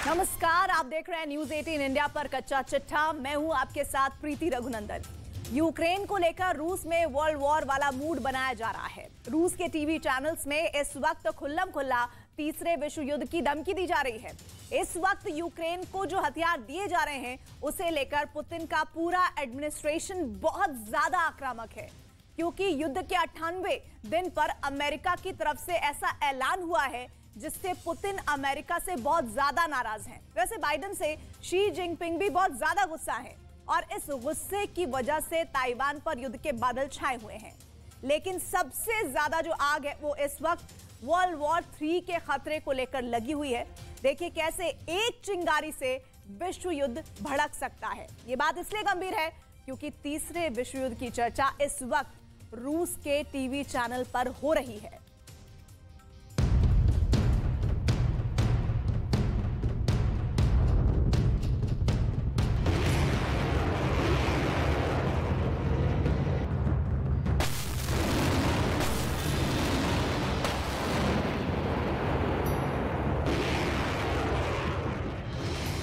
नमस्कार, आप देख रहे हैं न्यूज 18 इंडिया पर कच्चा चिट्ठा। मैं हूं आपके साथ प्रीति रघुनंदन। यूक्रेन को लेकर रूस में वर्ल्ड वॉर वाला मूड बनाया जा रहा है। रूस के टीवी चैनल्स में इस वक्त खुल्लम खुल्ला तीसरे विश्व युद्ध की धमकी दी जा रही है। इस वक्त यूक्रेन को जो हथियार दिए जा रहे हैं उसे लेकर पुतिन का पूरा एडमिनिस्ट्रेशन बहुत ज्यादा आक्रामक है, क्योंकि युद्ध के 98वें दिन पर अमेरिका की तरफ से ऐसा ऐलान हुआ है जिससे पुतिन अमेरिका से बहुत ज्यादा नाराज हैं। वैसे बाइडेन से शी जिनपिंग भी बहुत ज्यादा गुस्सा है और इस गुस्से की वजह से ताइवान पर युद्ध के बादल छाए हुए हैं। लेकिन सबसे ज्यादा जो आग है वो इस वक्त वर्ल्ड वॉर 3 के खतरे को लेकर लगी हुई है। देखिए कैसे एक चिंगारी से विश्व युद्ध भड़क सकता है। ये बात इसलिए गंभीर है क्योंकि तीसरे विश्व युद्ध की चर्चा इस वक्त रूस के टीवी चैनल पर हो रही है।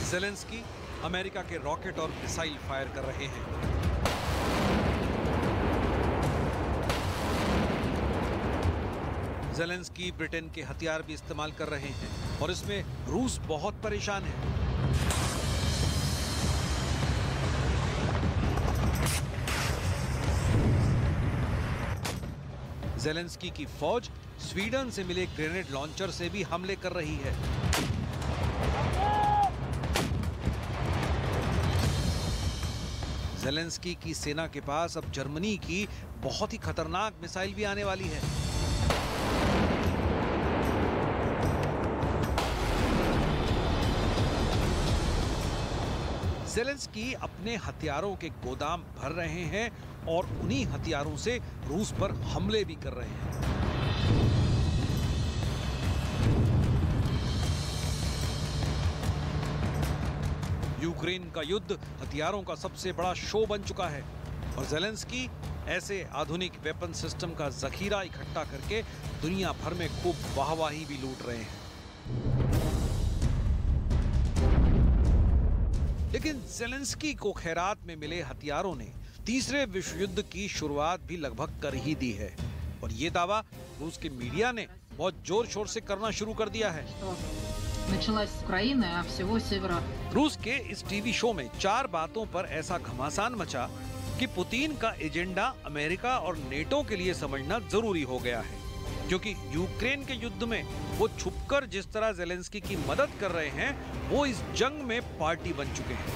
ज़ेलेंस्की अमेरिका के रॉकेट और मिसाइल फायर कर रहे हैं। ज़ेलेंस्की ब्रिटेन के हथियार भी इस्तेमाल कर रहे हैं और इसमें रूस बहुत परेशान है। ज़ेलेंस्की की फौज स्वीडन से मिले ग्रेनेड लॉन्चर से भी हमले कर रही है। ज़ेलेंस्की की सेना के पास अब जर्मनी की बहुत ही खतरनाक मिसाइल भी आने वाली है। ज़ेलेंस्की अपने हथियारों के गोदाम भर रहे हैं और उन्हीं हथियारों से रूस पर हमले भी कर रहे हैं। यूक्रेन का युद्ध हथियारों का सबसे बड़ा शो बन चुका है और ज़ेलेंस्की ऐसे आधुनिक वेपन सिस्टम का जखीरा इकट्ठा करके दुनिया भर में खूब वाहवाही भी लूट रहे हैं। लेकिन ज़ेलेंस्की को खैरात में मिले हथियारों ने तीसरे विश्व युद्ध की शुरुआत भी लगभग कर ही दी है और ये दावा रूस के मीडिया ने बहुत जोर शोर से करना शुरू कर दिया है। रूस के इस टीवी शो में 4 बातों पर ऐसा घमासान मचा कि पुतिन का एजेंडा अमेरिका और नेटो के लिए समझना जरूरी हो गया है, क्योंकि यूक्रेन के युद्ध में वो छुपकर जिस तरह ज़ेलेंस्की की मदद कर रहे हैं वो इस जंग में पार्टी बन चुके हैं।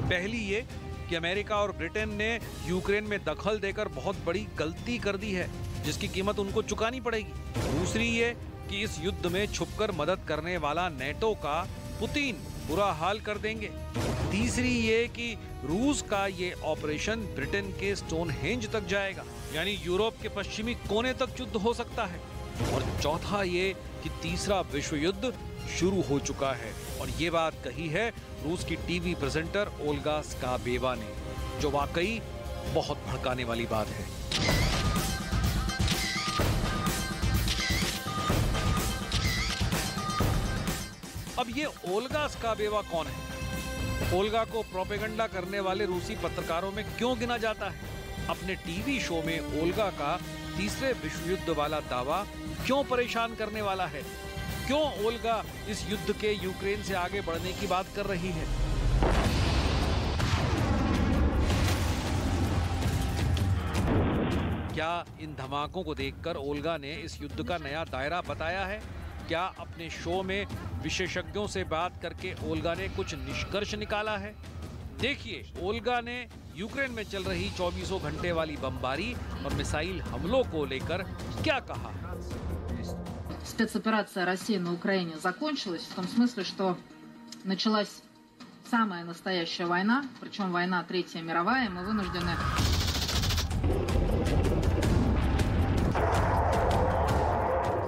पहली ये कि अमेरिका और ब्रिटेन ने यूक्रेन में दखल देकर बहुत बड़ी गलती कर दी है जिसकी कीमत उनको चुकानी पड़ेगी। दूसरी ये कि इस युद्ध में छुपकर मदद करने वाला नेटो का पुतिन बुरा हाल कर देंगे। तीसरी ये कि रूस का ये ऑपरेशन ब्रिटेन के स्टोनहेंज तक जाएगा, यानी यूरोप के पश्चिमी कोने तक युद्ध हो सकता है। और चौथा ये कि तीसरा विश्व युद्ध शुरू हो चुका है और ये बात कही है रूस की टीवी प्रेजेंटर ओल्गा स्काबेवा ने, जो वाकई बहुत भड़काने वाली बात है। अब ये ओल्गा स्काबेवा कौन है? ओल्गा को प्रोपेगेंडा करने वाले रूसी पत्रकारों में क्यों गिना जाता है? अपने टीवी शो में ओल्गा का तीसरे विश्व युद्ध वाला दावा क्यों परेशान करने वाला है? क्यों ओल्गा इस युद्ध के यूक्रेन से आगे बढ़ने की बात कर रही है? क्या इन धमाकों को देखकर ओल्गा ने इस युद्ध का नया दायरा बताया है? क्या अपने शो में विशेषज्ञों से बात करके ओल्गा ने कुछ निष्कर्ष निकाला है? देखिए ओल्गा ने यूक्रेन में चल रही 24 घंटे वाली बमबारी और मिसाइल हमलों को लेकर क्या कहा। Спецоперация России на Украине закончилась в том смысле, что началась самая настоящая война, причем война Третья мировая, мы вынуждены...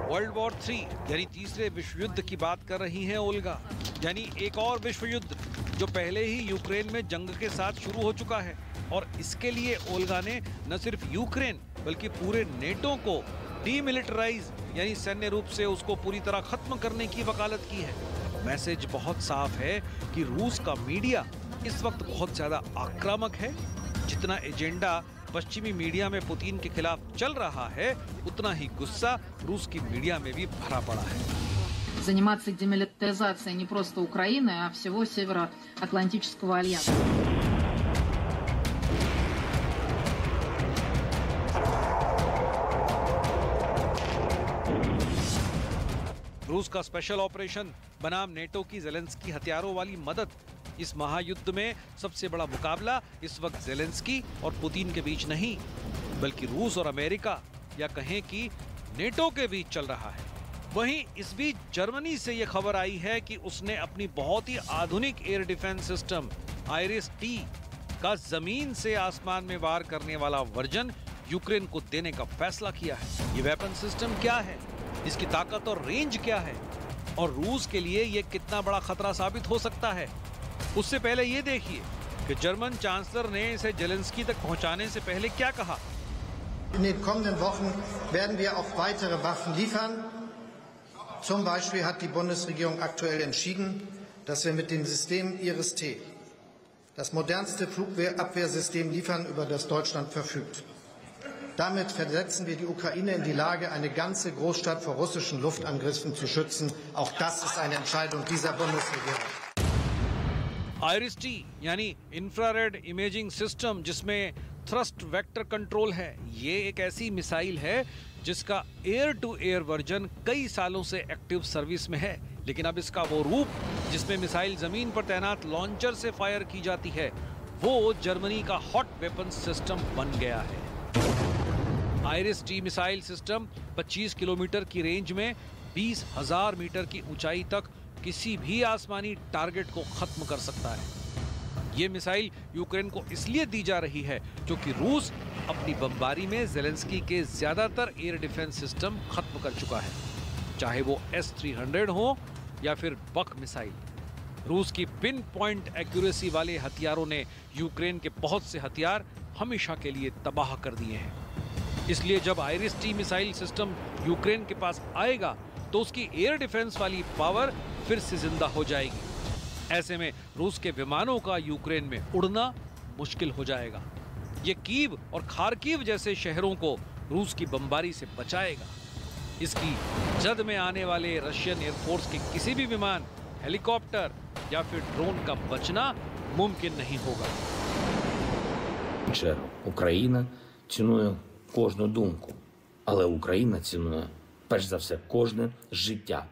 वर्ल्ड वॉर 3 यानी तीसरे विश्व युद्ध की बात कर रही हैं ओल्गा, यानी एक और विश्व युद्ध जो पहले ही यूक्रेन में जंग के साथ शुरू हो चुका है। और इसके लिए ओल्गा ने न सिर्फ यूक्रेन बल्कि पूरे नेटो को डीमिलिटराइज यानी सैन्य रूप से उसको पूरी तरह खत्म करने की वकालत की है। मैसेज बहुत साफ है कि रूस का मीडिया इस वक्त बहुत ज्यादा आक्रामक है। जितना एजेंडा पश्चिमी मीडिया में पुतिन के खिलाफ चल रहा है, उतना ही गुस्सा रूस की मीडिया में भी भरा पड़ा है। Заниматься демилитаризацией не просто Украины, а всего Североатлантического альянса. रूस का स्पेशल ऑपरेशन बनाम नेटो की ज़ेलेंस्की हथियारों वाली मदद। इस महायुद्ध में सबसे बड़ा मुकाबला इस वक्त ज़ेलेंस्की और पुतिन के बीच नहीं, बल्कि रूस और अमेरिका या कहें कि नेटो के बीच चल रहा है। वहीं इस बीच जर्मनी से यह खबर आई है कि उसने अपनी बहुत ही आधुनिक एयर डिफेंस सिस्टम IRIS-T का जमीन से आसमान में वार करने वाला वर्जन यूक्रेन को देने का फैसला किया है। ये वेपन सिस्टम क्या है, इसकी ताकत और रेंज क्या है, और रूस के लिए यह कितना बड़ा खतरा साबित हो सकता है। उससे पहले ये देखिए कि जर्मन चांसलर ने इसे ज़ेलेंस्की तक पहुंचाने से पहले क्या कहा। In den kommenden Wochen werden wir auch weitere Waffen liefern. Zum Beispiel hat die Bundesregierung aktuell entschieden, dass wir mit dem System IRIS-T das modernste Flugabwehrsystem liefern, über das Deutschland verfügt. Damit versetzen wir die Ukraine in die Lage, eine ganze Großstadt vor russischen Luftangriffen zu schützen. Auch das ist eine Entscheidung dieser Bundesregierung. IRIS-T यानी infrared imaging system, जिसमें thrust vector control है। ये एक ऐसी missile है जिसका air to air version कई सालों से एक्टिव सर्विस में है, लेकिन अब इसका वो रूप जिसमें मिसाइल जमीन पर तैनात लॉन्चर से फायर की जाती है, वो जर्मनी का हॉट वेपन सिस्टम बन गया है। IRIS-T मिसाइल सिस्टम 25 किलोमीटर की रेंज में 20,000 मीटर की ऊंचाई तक किसी भी आसमानी टारगेट को खत्म कर सकता है। ये मिसाइल यूक्रेन को इसलिए दी जा रही है क्योंकि रूस अपनी बमबारी में ज़ेलेंस्की के ज्यादातर एयर डिफेंस सिस्टम खत्म कर चुका है, चाहे वो S-300 हो या फिर बक मिसाइल। रूस की पिन पॉइंट एक्यूरेसी वाले हथियारों ने यूक्रेन के बहुत से हथियार हमेशा के लिए तबाह कर दिए हैं। इसलिए जब IRIS-T मिसाइल सिस्टम यूक्रेन के पास आएगा तो उसकी एयर डिफेंस वाली पावर फिर से जिंदा हो जाएगी। ऐसे में रूस के विमानों का यूक्रेन में उड़ना मुश्किल हो जाएगा। ये कीव और खार्किव जैसे शहरों को रूस की बमबारी से बचाएगा। इसकी जद में आने वाले रशियन एयरफोर्स के किसी भी विमान, हेलीकॉप्टर या फिर ड्रोन का बचना मुमकिन नहीं होगा। Україна цінує кожну думку, але Україна цінує перш за все кожне життя.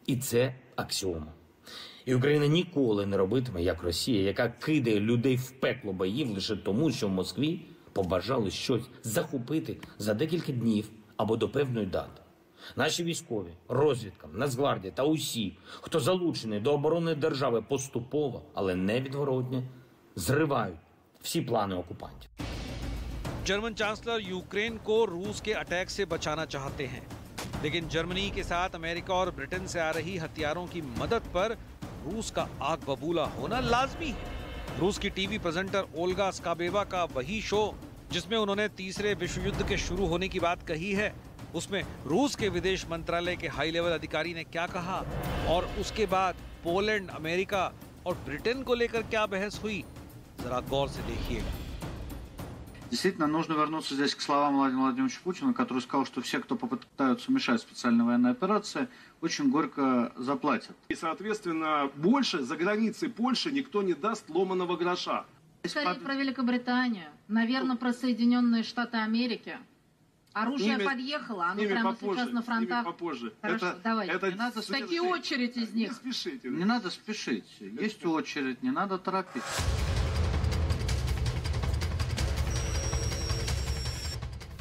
І це аксіома. І Україна ніколи не робитиме, як Росія, яка кидає людей в пекло боїв лише тому, що в Москві побажали щось захопити за декілька днів або до певної дати. Наші військові, розвідка, Нацгвардія та усі, хто залучений до оборони держави, поступово, але невідворотно, зривають всі плани окупантів. जर्मन चांसलर यूक्रेन को रूस के अटैक से बचाना चाहते हैं, लेकिन जर्मनी के साथ अमेरिका और ब्रिटेन से आ रही हथियारों की मदद पर रूस का आग बबूला होना लाजमी है। रूस की टीवी प्रेजेंटर ओल्गा स्काबेवा का वही शो जिसमें उन्होंने तीसरे विश्व युद्ध के शुरू होने की बात कही है, उसमें रूस के विदेश मंत्रालय के हाई लेवल अधिकारी ने क्या कहा और उसके बाद पोलैंड, अमेरिका और ब्रिटेन को लेकर क्या बहस हुई, जरा गौर से देखिएगा। Действительно, нужно вернуться здесь к словам Владимира Владимировича Путина, который сказал, что все, кто попытаются мешать специальной военной операции, очень горько заплатят. И, соответственно, больше за границей Польши никто не даст ломаного гроша. Скорее про Великобританию, наверное, про Соединенные Штаты Америки. Оружие подъехало, оно прямо сейчас на фронтах. Попозже. Хорошо, давайте. Не надо такие очередь из них. Не спешите. Не надо спешить. Есть очередь, не надо торопиться.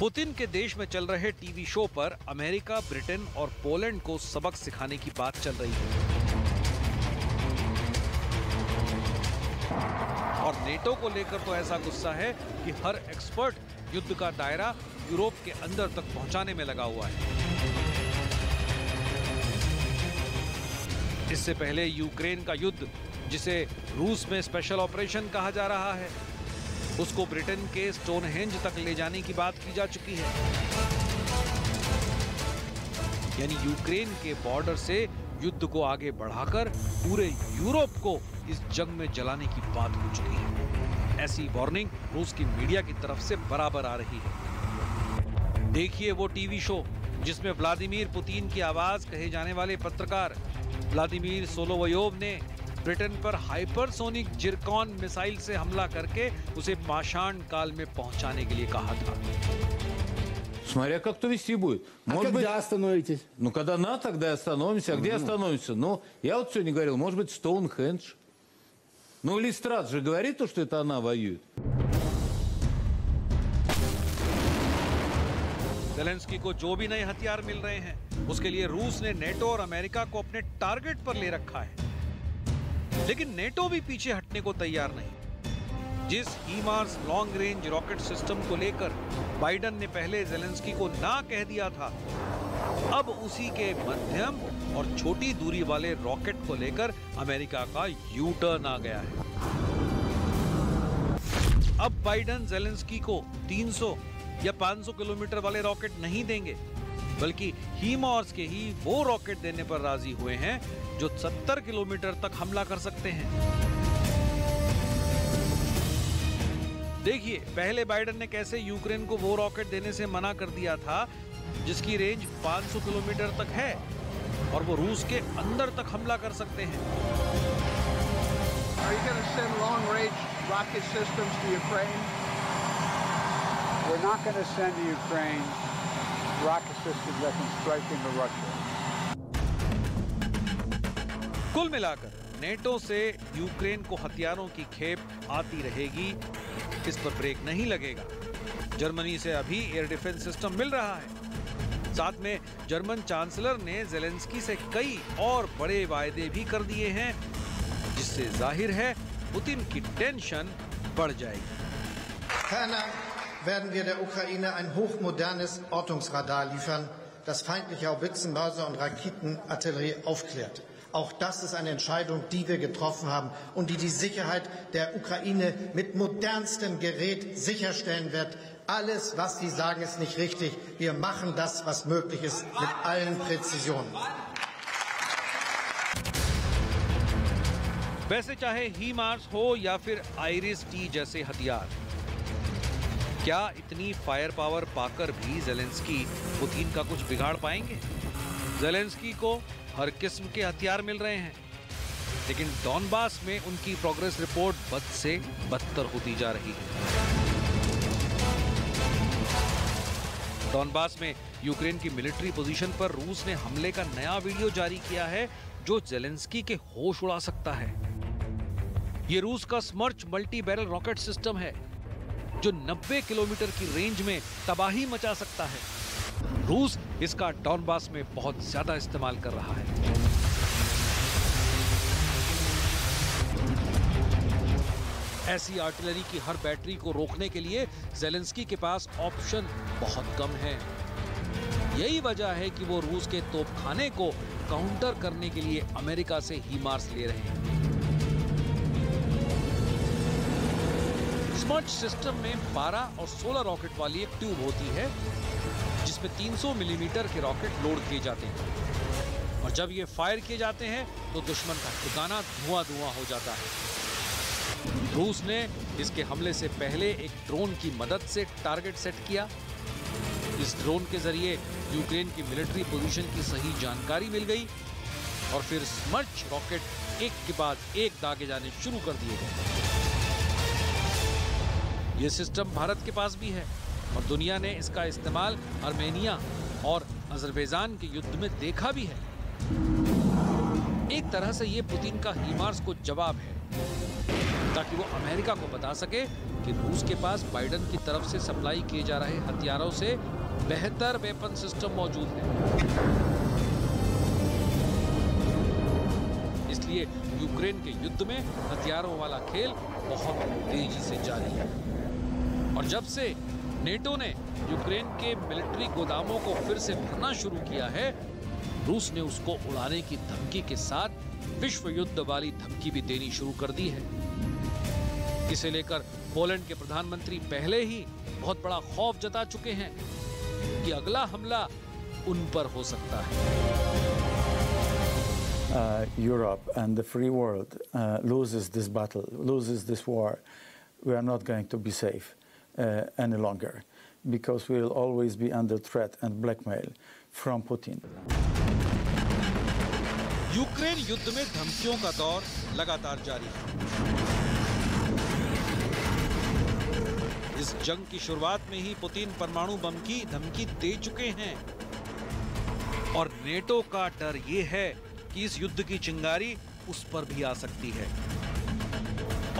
पुतिन के देश में चल रहे टीवी शो पर अमेरिका, ब्रिटेन और पोलैंड को सबक सिखाने की बात चल रही है और नेटो को लेकर तो ऐसा गुस्सा है कि हर एक्सपर्ट युद्ध का दायरा यूरोप के अंदर तक पहुंचाने में लगा हुआ है। इससे पहले यूक्रेन का युद्ध, जिसे रूस में स्पेशल ऑपरेशन कहा जा रहा है, उसको ब्रिटेन के स्टोनहेंज तक ले जाने की बात की जा चुकी है। यानी यूक्रेन के बॉर्डर से युद्ध को आगे बढ़ाकर पूरे यूरोप को इस जंग में जलाने की बात हो चुकी है। ऐसी वार्निंग रूस की मीडिया की तरफ से बराबर आ रही है। देखिए वो टीवी शो जिसमें व्लादिमीर पुतिन की आवाज कहे जाने वाले पत्रकार व्लादिमीर सोलोवयोव ने ब्रिटेन पर हाइपरसोनिक जिरकॉन मिसाइल से हमला करके उसे पाषाण काल में पहुंचाने के लिए कहा था। Смотря как кто вести будет. Может быть, остановитесь? Ну, когда надо, тогда и остановимся. А где остановимся? Ну, я вот сегодня говорил, может быть, Стоунхендж. Ну, Ли Страт же говорит то, что это она воюет. ज़ेलेंस्की को जो भी नए हथियार मिल रहे हैं, उसके लिए रूस ने नेटो और अमेरिका को अपने टारगेट पर ले रखा है। लेकिन नेटो भी पीछे हटने को तैयार नहीं। जिस हीमार्स लॉन्ग रेंज रॉकेट सिस्टम को लेकर बाइडेन ने पहले ज़ेलेंस्की को ना कह दिया था, अब उसी के मध्यम और छोटी दूरी वाले रॉकेट को लेकर अमेरिका का यू टर्न आ गया है। अब बाइडेन ज़ेलेंस्की को 300 या 500 किलोमीटर वाले रॉकेट नहीं देंगे, बल्कि हीमार्स के ही वो रॉकेट देने पर राजी हुए हैं जो 70 किलोमीटर तक हमला कर सकते हैं। देखिए पहले बाइडेन ने कैसे यूक्रेन को वो रॉकेट देने से मना कर दिया था जिसकी रेंज 500 किलोमीटर तक है और वो रूस के अंदर तक हमला कर सकते हैं। Are you going to send long-range rocket systems to Ukraine? We're not going to send to Ukraine rocket systems that can strike into Russia. कुल मिलाकर नेटो से यूक्रेन को हथियारों की खेप आती रहेगी, इस पर ब्रेक नहीं लगेगा। जर्मनी से अभी एयर डिफेंस सिस्टम मिल रहा है। साथ में जर्मन चांसलर ने ज़ेलेंस्की से कई और बड़े वायदे भी कर दिए हैं, जिससे जाहिर है पुतिन की टेंशन बढ़ जाएगी। Ferner werden wir der Ukraine ein hochmodernes Ortungsradar liefern, das feindliche Haubitzenmörser und Raketenartillerie aufklärt. Auch das ist eine Entscheidung, die wir getroffen haben und die die Sicherheit der Ukraine mit modernstem Gerät sicherstellen wird. Alles, was Sie sagen, ist nicht richtig. Wir machen das, was möglich ist, mit allen Präzisionen. वैसे चाहे हीमार्स हो या फिर आइरिस-T जैसे हथियार, क्या इतनी fire power पाकर भी ज़ेलेंस्की पुतिन का कुछ बिगाड़ पाएंगे? ज़ेलेंस्की को हर किस्म के हथियार मिल रहे हैं, लेकिन डॉनबास में उनकी प्रोग्रेस रिपोर्ट बद से बदतर होती जा रही है। डॉनबास में यूक्रेन की मिलिट्री पोजीशन पर रूस ने हमले का नया वीडियो जारी किया है जो ज़ेलेंस्की के होश उड़ा सकता है। ये रूस का स्मर्च मल्टी बैरल रॉकेट सिस्टम है जो 90 किलोमीटर की रेंज में तबाही मचा सकता है। रूस इसका डॉनबास में बहुत ज्यादा इस्तेमाल कर रहा है। ऐसी आर्टिलरी की हर बैटरी को रोकने के लिए ज़ेलेंस्की के पास ऑप्शन बहुत कम है। यही वजह है कि वो रूस के तोपखाने को काउंटर करने के लिए अमेरिका से हीमार्स ले रहे हैं। स्मर्च सिस्टम में 12 और 16 रॉकेट वाली एक ट्यूब होती है जिसमें 300 मिलीमीटर के रॉकेट लोड किए जाते हैं और जब ये फायर किए जाते हैं तो दुश्मन का ठिकाना धुआं-धुआं हो जाता है। रूस ने इसके हमले से पहले एक ड्रोन की मदद से टारगेट सेट किया। इस ड्रोन के जरिए यूक्रेन की मिलिट्री पोजीशन की सही जानकारी मिल गई और फिर स्मर्च रॉकेट एक के बाद एक दागे जाने शुरू कर दिए गए। ये सिस्टम भारत के पास भी है और दुनिया ने इसका इस्तेमाल आर्मेनिया और अजरबैजान के युद्ध में देखा भी है। एक तरह से ये पुतिन का हीमार्स को जवाब है ताकि वो अमेरिका को बता सके कि रूस के पास बाइडेन की तरफ से सप्लाई किए जा रहे हथियारों से बेहतर वेपन सिस्टम मौजूद है। इसलिए यूक्रेन के युद्ध में हथियारों वाला खेल बहुत तेजी से जारी है और जब से नेटो ने यूक्रेन के मिलिट्री गोदामों को फिर से भरना शुरू किया है, रूस ने उसको उड़ाने की धमकी के साथ विश्व युद्ध वाली धमकी भी देनी शुरू कर दी है। इसे लेकर पोलैंड के प्रधानमंत्री पहले ही बहुत बड़ा खौफ जता चुके हैं कि अगला हमला उन पर हो सकता है। Europe and the free world loses this battle, loses this war, we are not going to be safe any longer, because we will always be under threat and blackmail from Putin. Ukraine युद्ध में धमकियों का दौर लगातार जारी है। इस जंग की शुरुआत में ही पुतिन परमाणु बम की धमकी दे चुके हैं और नेटो का डर ये है कि इस युद्ध की चिंगारी उस पर भी आ सकती है।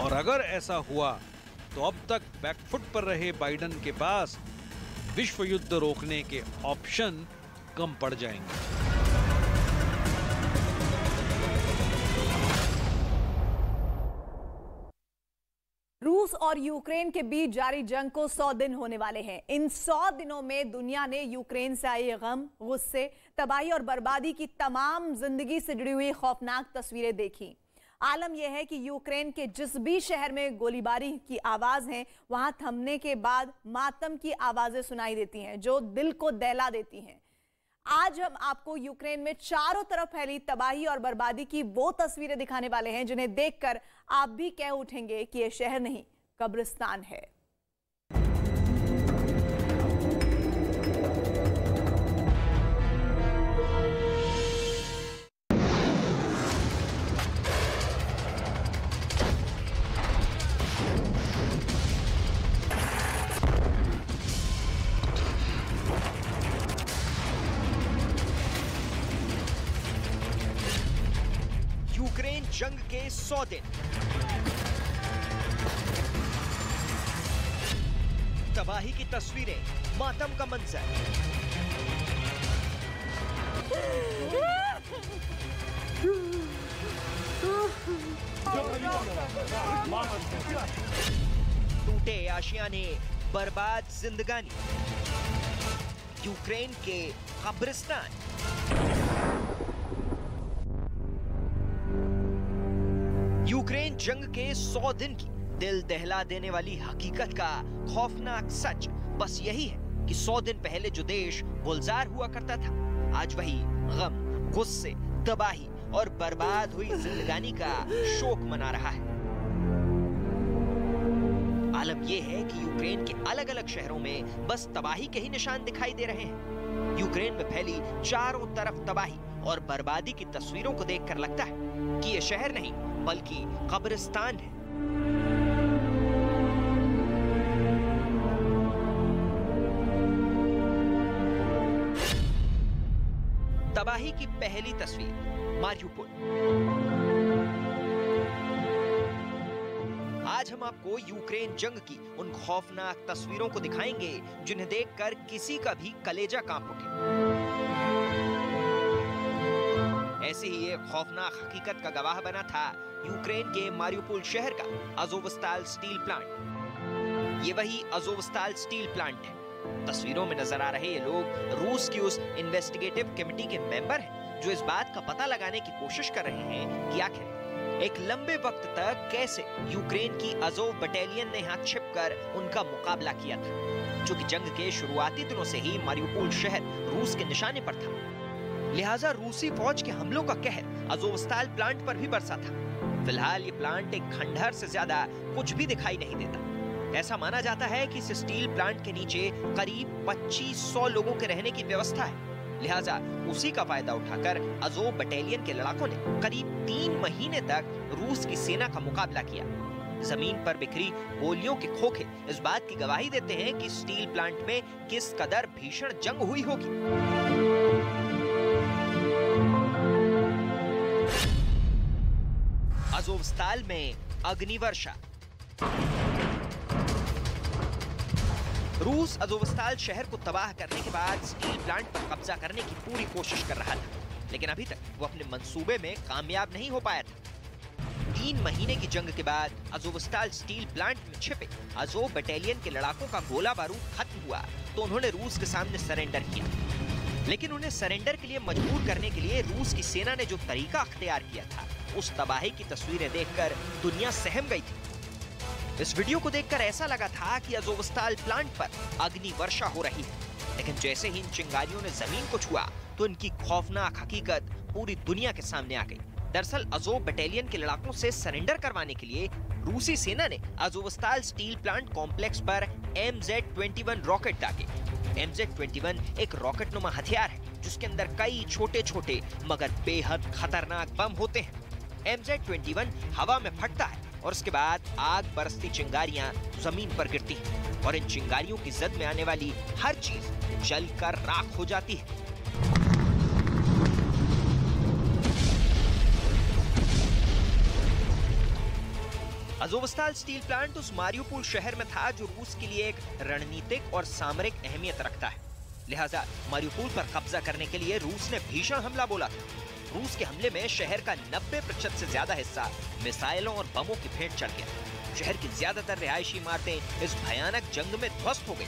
और अगर ऐसा हुआ तो अब तक बैकफुट पर रहे बाइडेन के पास विश्व युद्ध रोकने के ऑप्शन कम पड़ जाएंगे। रूस और यूक्रेन के बीच जारी जंग को 100 दिन होने वाले हैं। इन 100 दिनों में दुनिया ने यूक्रेन से आए गम, गुस्से, तबाही और बर्बादी की तमाम जिंदगी से जुड़ी हुई खौफनाक तस्वीरें देखी। आलम यह है कि यूक्रेन के जिस भी शहर में गोलीबारी की आवाज है, वहां थमने के बाद मातम की आवाजें सुनाई देती हैं जो दिल को दहला देती हैं। आज हम आपको यूक्रेन में चारों तरफ फैली तबाही और बर्बादी की वो तस्वीरें दिखाने वाले हैं जिन्हें देखकर आप भी कह उठेंगे कि यह शहर नहीं, कब्रिस्तान है। यूक्रेन जंग के 100 दिन, तबाही की तस्वीरें, मातम का मंजर। टूटे आशियाने, बर्बाद जिंदगानी, यूक्रेन के कब्रिस्तान। यूक्रेन जंग के 100 दिन की दिल दहला देने वाली हकीकत का खौफनाक सच बस यही है कि 100 दिन पहले जो देश गुलजार हुआ करता था, आज वही गम, गुस्से, तबाही और बर्बाद हुई जिंदगानी का शोक मना रहा है। आलम यह है कि यूक्रेन के अलग अलग शहरों में बस तबाही के ही निशान दिखाई दे रहे हैं। यूक्रेन में फैली चारों तरफ तबाही और बर्बादी की तस्वीरों को देखकर लगता है कि यह शहर नहीं बल्कि कब्रिस्तान है। तबाही की पहली तस्वीर, मारियुपोल। आज हम आपको यूक्रेन जंग की उन खौफनाक तस्वीरों को दिखाएंगे जिन्हें देखकर किसी का भी कलेजा कांप उठे। ऐसी ही एक खौफनाक हकीकत का गवाह बना था यूक्रेन के मारियुपोल शहर का अज़ोवस्ताल स्टील प्लांट। ये वही अज़ोवस्ताल स्टील प्लांट है। तस्वीरों में नजर आ रहे ये लोग रूस की उस इन्वेस्टिगेटिव कमेटी के मेंबर हैं जो इस बात का पता लगाने की कोशिश कर रहे हैं कि आखिर एक लंबे वक्त तक कैसे यूक्रेन की अज़ोव बटालियन ने यहाँ छिपकर उनका मुकाबला किया था, जो कि जंग के शुरुआती दिनों से ही मारियुपोल शहर रूस के निशाने पर था। लिहाजा रूसी फौज के हमलों का कहर अज़ोवस्ताल प्लांट पर भी बरसा था। फिलहाल ये प्लांट एक खंडहर से ज्यादा कुछ भी दिखाई नहीं देता। ऐसा माना जाता है कि इस स्टील प्लांट के नीचे करीब 2500 लोगों के रहने की व्यवस्था है। लिहाजा उसी का फायदा उठाकर अज़ोव बटालियन के लड़ाकों ने करीब 3 महीने तक रूस की सेना का मुकाबला किया। जमीन पर बिखरी गोलियों के खोखे इस बात की गवाही देते हैं कि स्टील प्लांट में किस कदर भीषण जंग हुई होगी। अज़ोवस्ताल में अग्निवर्षा। रूस अज़ोवस्ताल शहर को तबाह करने के बाद स्टील प्लांट पर कब्जा करने की पूरी कोशिश कर रहा था, लेकिन अभी तक वो अपने मंसूबे में कामयाब नहीं हो पाया था। 3 महीने की जंग के बाद अज़ोवस्ताल स्टील प्लांट में छिपे अज़ोव बटालियन के लड़ाकों का गोला बारूद खत्म हुआ तो उन्होंने रूस के सामने सरेंडर किया। लेकिन उन्हें सरेंडर के लिए मजबूर करने के लिए रूस की सेना ने जो तरीका अख्तियार किया था, उस तबाही की तस्वीरें देखकर दुनिया सहम गई थी। इस वीडियो को देखकर ऐसा लगा था कि अज़ोवस्ताल प्लांट पर अग्नि वर्षा हो रही है। लेकिन जैसे ही इन चिंगारियों ने जमीन को छुआ तो इनकी खौफनाक हकीकत पूरी दुनिया के सामने आ गई। दरअसल अजोव बटालियन के लड़ाकों से सरेंडर करवाने के लिए रूसी सेना ने अजोवस्ताल स्टील प्लांट कॉम्प्लेक्स पर MZ-21 रॉकेट दागे। MZ-21 एक रॉकेट नुमा हथियार है जिसके अंदर कई छोटे छोटे मगर बेहद खतरनाक बम होते हैं। MZ-21 हवा में फटता है और उसके बाद आग बरसती चिंगारियां जमीन पर गिरती हैं और इन चिंगारियों की जद में आने वाली हर चीज जलकर राख हो जाती है। अजोवस्ताल स्टील प्लांट उस मारियुपोल शहर में था जो रूस के लिए एक रणनीतिक और सामरिक अहमियत रखता है। लिहाजा मारियुपोल पर कब्जा करने के लिए रूस ने भीषण हमला बोला था। रूस के हमले में शहर का 90% से ज्यादा हिस्सा मिसाइलों और बमों की भेंट चढ़ गया। शहर की ज्यादातर रिहायशी इमारतें इस भयानक जंग में ध्वस्त हो गई।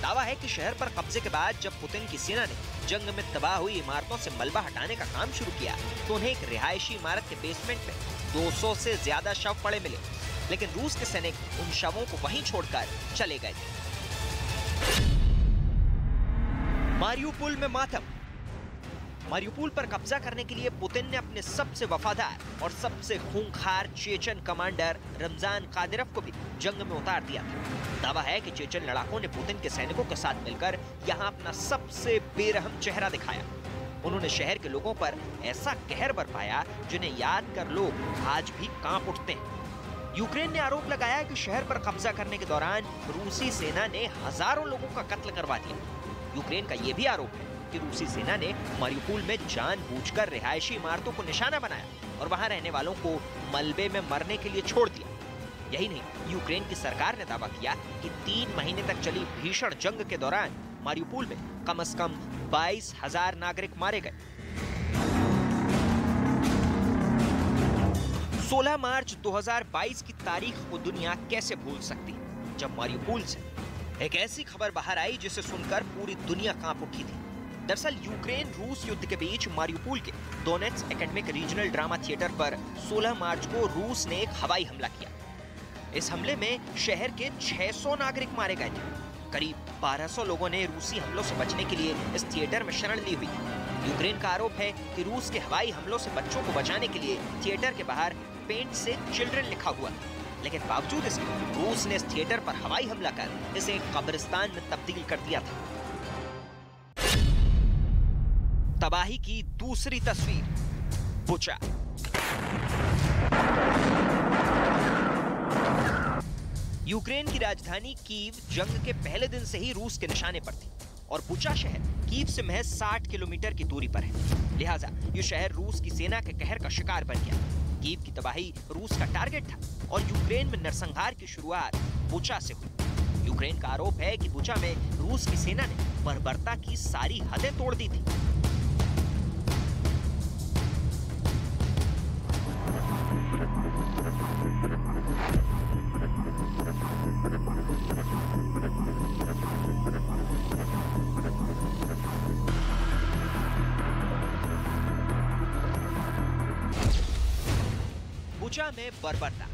दावा है कि शहर पर कब्जे के बाद जब पुतिन की सेना ने जंग में तबाह हुई इमारतों से मलबा हटाने का काम शुरू किया तो उन्हें एक रिहायशी इमारत के बेसमेंट में 200 से ज्यादा शव पड़े मिले, लेकिन रूस के सैनिक उन शवों को वहीं छोड़कर चले गए थे। मारियुपोल में मातम। मारियुपोल पर कब्जा करने के लिए पुतिन ने अपने सबसे वफादार और सबसे खूंखार चेचन कमांडर रमजान कादिरोव को भी जंग में उतार दिया था। दावा है कि चेचन लड़ाकों ने पुतिन के सैनिकों के साथ मिलकर यहां अपना सबसे बेरहम चेहरा दिखाया। उन्होंने शहर के लोगों पर ऐसा कहर बरपाया जिन्हें याद कर लोग आज भी कांप उठते हैं। यूक्रेन ने आरोप लगाया कि शहर पर कब्जा करने के दौरान रूसी सेना ने हजारों लोगों का कत्ल करवा दिया। यूक्रेन का यह भी आरोप है कि रूसी सेना ने मारियुपोल में जानबूझकर रिहायशी इमारतों को निशाना बनाया और वहां रहने वालों को मलबे में मरने के लिए छोड़ दिया। यही नहीं, यूक्रेन की सरकार ने दावा किया कि 3 महीने तक चली भीषण जंग के दौरान मारियुपोल में कम से कम 22,000 नागरिक मारे गए। 16 मार्च 2022 की तारीख को दुनिया कैसे भूल सकती है, जब मारियुपोल से एक ऐसी खबर बाहर आई जिसे सुनकर पूरी दुनिया कांप उठी थी। दरअसल यूक्रेन रूस युद्ध के बीच मारियुपोल के Donetsk academic regional drama theatre पर 16 मार्च को रूस ने एक हवाई हमला किया। इस हमले में शहर के 600 नागरिक मारे गए थे। करीब 1200 लोगों ने रूसी हमलों से बचने के लिए इस थिएटर में शरण ली हुई। यूक्रेन का आरोप है कि रूस के हवाई हमलों से बच्चों को बचाने के लिए थिएटर के बाहर पेंट से चिल्ड्रन लिखा हुआ, लेकिन बावजूद इसके रूस ने इस थिएटर पर हवाई हमला कर इसे एक कब्रिस्तान में तब्दील कर दिया था। तबाही की दूसरी तस्वीर, बुचा। यूक्रेन की राजधानी कीव जंग के पहले दिन से ही रूस के निशाने पर थी और बुचा शहर कीव से महज 60 किलोमीटर की दूरी पर है। लिहाजा ये शहर रूस की सेना के कहर का शिकार बन गया। कीव की तबाही रूस का टारगेट था और यूक्रेन में नरसंहार की शुरुआत बुचा से हुई। यूक्रेन का आरोप है कि बुचा में रूस की सेना ने बर्बरता की सारी हदें तोड़ दी थी। बुचा में बर्बरता।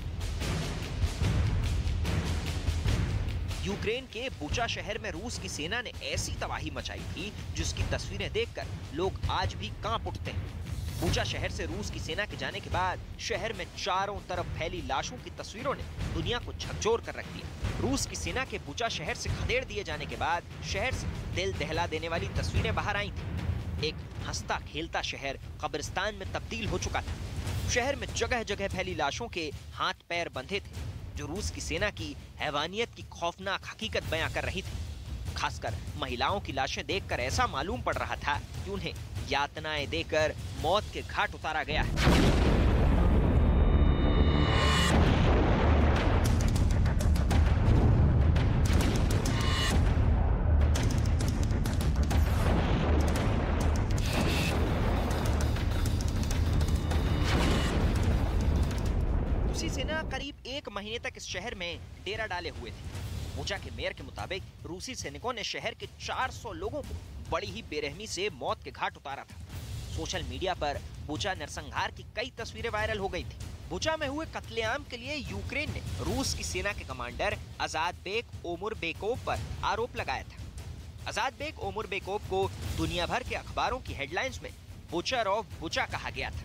यूक्रेन के बुचा शहर में रूस की सेना ने ऐसी तबाही मचाई थी जिसकी तस्वीरें देखकर लोग आज भी कांप उठते हैं। बुचा शहर से रूस की सेना के जाने के बाद शहर में चारों तरफ फैली लाशों की तस्वीरों ने दुनिया को झकझोर कर रख दिया। रूस की सेना के बुचा शहर से खदेड़ दिए जाने के बाद शहर से दिल दहला देने वाली तस्वीरें बाहर आई थी। एक हंसता खेलता शहर कब्रिस्तान में तब्दील हो चुका था। शहर में जगह जगह फैली लाशों के हाथ पैर बंधे थे जो रूस की सेना की हैवानियत की खौफनाक हकीकत बयां कर रही थी। खासकर महिलाओं की लाशें देखकर ऐसा मालूम पड़ रहा था कि उन्हें यातनाएं देकर मौत के घाट उतारा गया है। सेना करीब 1 महीने तक इस शहर में डेरा डाले हुए थे। बुचा के मेयर के मुताबिक रूसी सैनिकों ने शहर के 400 लोगों को बड़ी ही बेरहमी से मौत के घाट उतारा था। सोशल मीडिया पर बुचा नरसंहार की कई तस्वीरें वायरल हो गई थी। बुचा में हुए कत्लेआम के लिए यूक्रेन ने रूस की सेना के कमांडर आजाद बेक ओमुर बेकोव पर आरोप लगाया था। आजाद बेग ओमुरबेकोव को दुनिया भर के अखबारों की हेडलाइंस में बुचर ऑफ बुचा कहा गया था।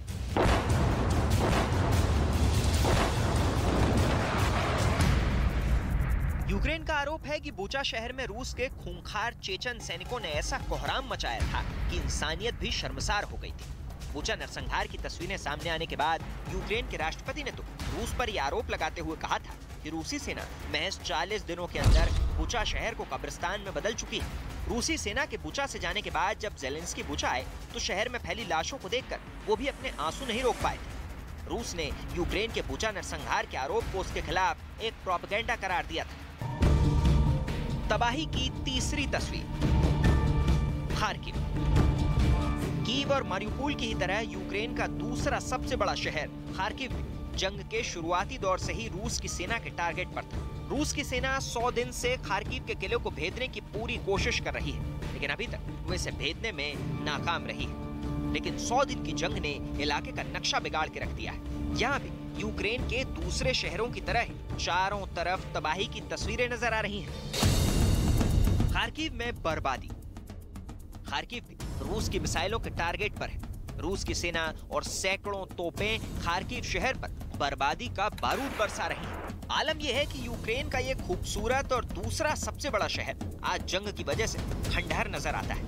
यूक्रेन का आरोप है कि बुचा शहर में रूस के खूंखार चेचन सैनिकों ने ऐसा कोहराम मचाया था कि इंसानियत भी शर्मसार हो गई थी। बुचा नरसंहार की तस्वीरें सामने आने के बाद यूक्रेन के राष्ट्रपति ने तो रूस पर यह आरोप लगाते हुए कहा था कि रूसी सेना महज 40 दिनों के अंदर बुचा शहर को कब्रिस्तान में बदल चुकी है। रूसी सेना के बुचा से जाने के बाद जब ज़ेलेंस्की बुचा आए तो शहर में फैली लाशों को देखकर वो भी अपने आंसू नहीं रोक पाए थे। रूस ने यूक्रेन के बुचा नरसंहार के आरोप को उसके खिलाफ एक प्रोपेगेंडा करार दिया था। तबाही की तीसरी तस्वीर, खार्किव। कीव और मारियुपोल की ही तरह यूक्रेन का दूसरा सबसे बड़ा शहर खार्किव जंग के शुरुआती दौर से ही रूस की सेना के टारगेट पर था। रूस की सेना 100 दिन से खार्किव के किले को भेदने की पूरी कोशिश कर रही है, लेकिन अभी तक वो इसे भेदने में नाकाम रही है। लेकिन 100 दिन की जंग ने इलाके का नक्शा बिगाड़ के रख दिया है। यहाँ भी यूक्रेन के दूसरे शहरों की तरह ही चारों तरफ तबाही की तस्वीरें नजर आ रही हैं। खार्किव में बर्बादी। खार्किव भी रूस की मिसाइलों के टारगेट पर है। रूस की सेना और सैकड़ों तोपें खार्किव शहर पर बर्बादी का बारूद बरसा रही हैं। आलम यह है कि यूक्रेन का ये खूबसूरत और दूसरा सबसे बड़ा शहर आज जंग की वजह से खंडहर नजर आता है।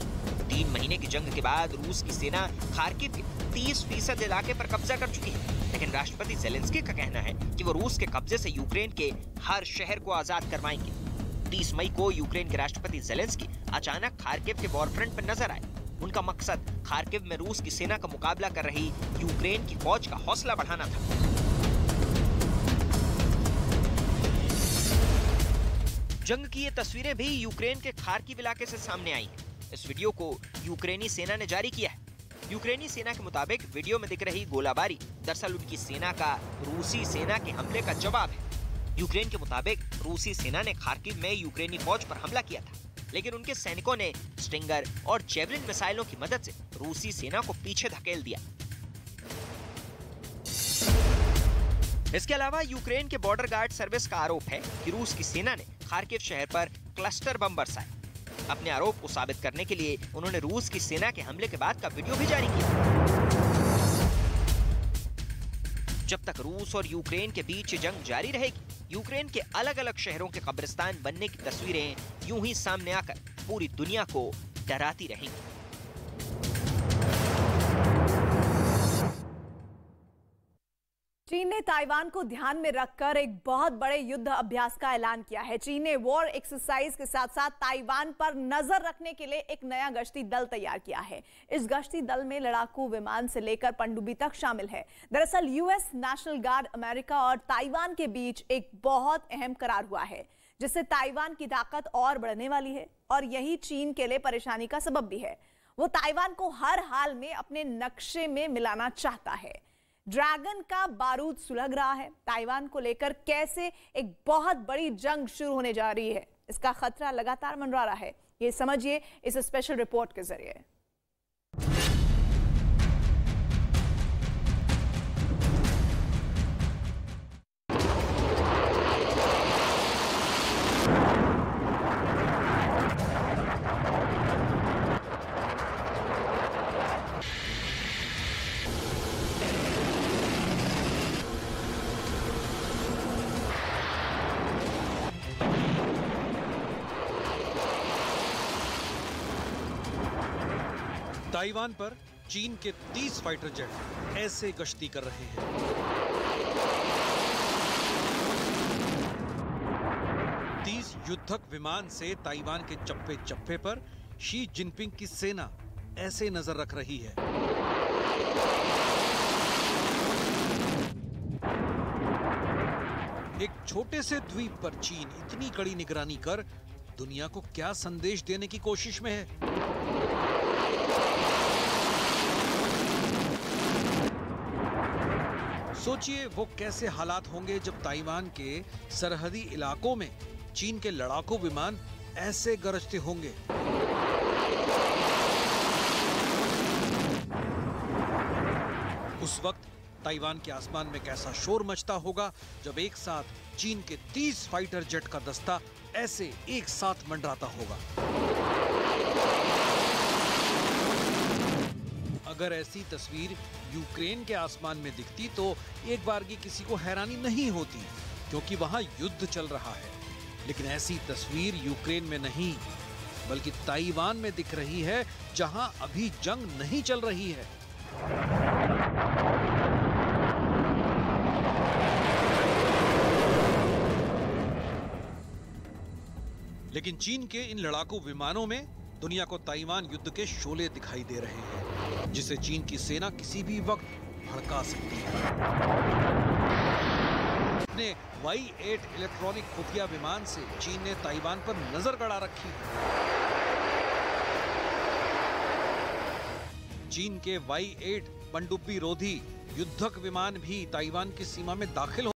3 महीने की जंग के बाद रूस की सेना खार्किव के 30% इलाके पर कब्जा कर चुकी है, लेकिन राष्ट्रपति ज़ेलेंस्की का कहना है कि वो रूस के कब्जे से यूक्रेन के हर शहर को आजाद करवाएंगे। 30 मई को यूक्रेन के राष्ट्रपति ज़ेलेंस्की अचानक खार्किव के वॉरफ्रंट पर नजर आए। उनका मकसद खार्किव में रूस की सेना का मुकाबला कर रही यूक्रेन की फौज का हौसला बढ़ाना था। जंग की ये तस्वीरें भी यूक्रेन के खार्किव इलाके से सामने आई हैं। इस वीडियो को यूक्रेनी सेना ने जारी किया है। यूक्रेनी सेना के मुताबिक वीडियो में दिख रही गोलाबारी दरअसल उनकी सेना का रूसी सेना के हमले का जवाब है। यूक्रेन के मुताबिक रूसी सेना ने खार्किव में यूक्रेनी फौज पर हमला किया था, लेकिन उनके सैनिकों ने स्टिंगर और जेवलिन मिसाइलों की मदद से रूसी सेना को पीछे धकेल दिया। इसके अलावा यूक्रेन के बॉर्डर गार्ड सर्विस का आरोप है कि रूस की सेना ने खार्किव शहर पर क्लस्टर बम बरसाए। अपने आरोप को साबित करने के लिए उन्होंने रूस की सेना के हमले के बाद का वीडियो भी जारी किया। जब तक रूस और यूक्रेन के बीच जंग जारी रहेगी, यूक्रेन के अलग अलग शहरों के कब्रिस्तान बनने की तस्वीरें यूं ही सामने आकर पूरी दुनिया को डराती रहेंगी। चीन ने ताइवान को ध्यान में रखकर एक बहुत बड़े युद्ध अभ्यास का ऐलान किया है। चीन ने वॉर एक्सरसाइज के साथ साथ ताइवान पर नजर रखने के लिए एक नया गश्ती दल तैयार किया है। इस गश्ती दल में लड़ाकू विमान से लेकर पनडुब्बी तक शामिल है। दरअसल यूएस नेशनल गार्ड अमेरिका और ताइवान के बीच एक बहुत अहम करार हुआ है, जिससे ताइवान की ताकत और बढ़ने वाली है और यही चीन के लिए परेशानी का सबब भी है। वो ताइवान को हर हाल में अपने नक्शे में मिलाना चाहता है। ड्रैगन का बारूद सुलग रहा है। ताइवान को लेकर कैसे एक बहुत बड़ी जंग शुरू होने जा रही है, इसका खतरा लगातार मंडरा रहा है। ये समझिए इस स्पेशल रिपोर्ट के जरिए। ताइवान पर चीन के 30 फाइटर जेट ऐसे गश्ती कर रहे हैं। युद्धक विमान से ताइवान के चप्पे चप्पे पर शी जिनपिंग की सेना ऐसे नजर रख रही है। एक छोटे से द्वीप पर चीन इतनी कड़ी निगरानी कर दुनिया को क्या संदेश देने की कोशिश में है? सोचिए वो कैसे हालात होंगे जब ताइवान के सरहदी इलाकों में चीन के लड़ाकू विमान ऐसे गरजते होंगे। उस वक्त ताइवान के आसमान में कैसा शोर मचता होगा जब एक साथ चीन के 30 फाइटर जेट का दस्ता ऐसे एक साथ मंडराता होगा। अगर ऐसी तस्वीर यूक्रेन के आसमान में दिखती तो एक बार की किसी को हैरानी नहीं होती, क्योंकि वहां युद्ध चल रहा है। लेकिन ऐसी तस्वीर यूक्रेन में नहीं बल्कि ताइवान में दिख रही है, जहां अभी जंग नहीं चल रही है। लेकिन चीन के इन लड़ाकू विमानों में दुनिया को ताइवान युद्ध के शोले दिखाई दे रहे हैं, जिसे चीन की सेना किसी भी वक्त भड़का सकती है। अपने Y-8 इलेक्ट्रॉनिक खुफिया विमान से चीन ने ताइवान पर नजर गड़ा रखी है। चीन के Y-8 पनडुब्बी रोधी युद्धक विमान भी ताइवान की सीमा में दाखिल